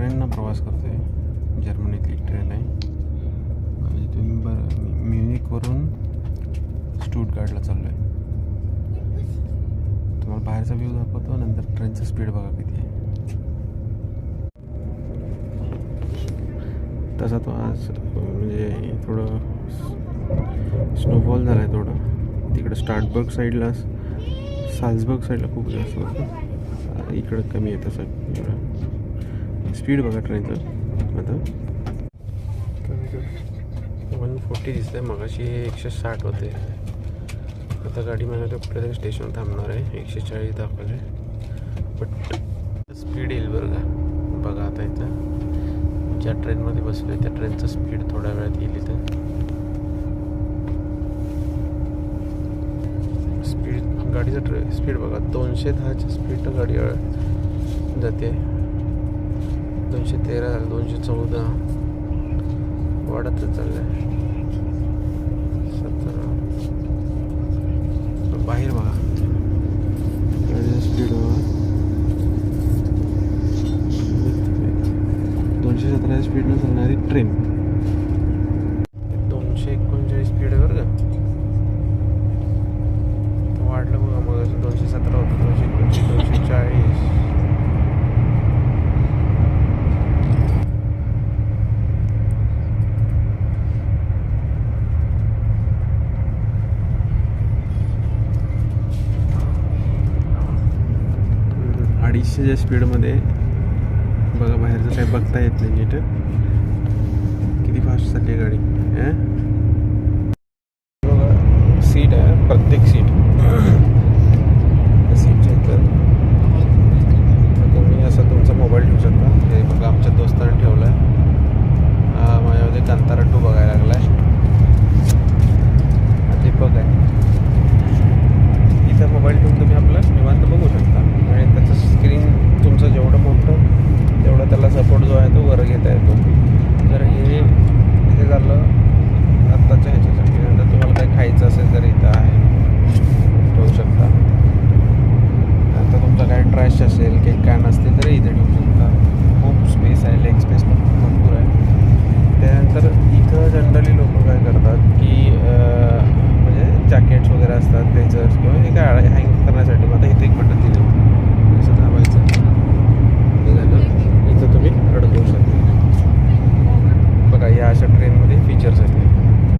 ट्रेननं प्रवास करतो आहे. जर्मनीतली ट्रेन आहे आणि तुम्ही म्युनिकवरून स्टुटगार्टला चाललो आहे. तुम्हाला बाहेरचा व्ह्यू दाखवतो, नंतर ट्रेनचं स्पीड बघा किती आहे. तसा तो आज म्हणजे थोडं स्नोफॉल झाला आहे थोडं. तिकडं स्टार्टबर्ग साईडला, साल्झबर्ग साईडला खूप जास्त होतं, इकडं कमी आहे तसं. स्पीड बघा ट्रेनचं आता 140 दिसतं आहे. मगाशी 160 होते. आता गाडी मला कुठल्या स्टेशन थांबणार आहे. 140 दाखवले, बट स्पीड येईल बरं का. बघा आता इथं ज्या ट्रेनमध्ये बसलो आहे त्या ट्रेनचं स्पीड थोड्या वेळात येईल. इथं स्पीड, गाडीचं स्पीड बघा 210च्या स्पीडनं गाडी जाते. 213, 214 वाढतच चाललं आहे. 17. बाहेर बघा गाडीचं स्पीड बघा 217 स्पीडनं चालणारी ट्रेन. 239 स्पीड आहे बरं का. वाढलं बघा, मग 217 होतं, 229, 240. च्या स्पीडमध्ये बघा. बाहेरचं काही बघता येत नाही नीट. किती फास्ट चालली आहे गाडी.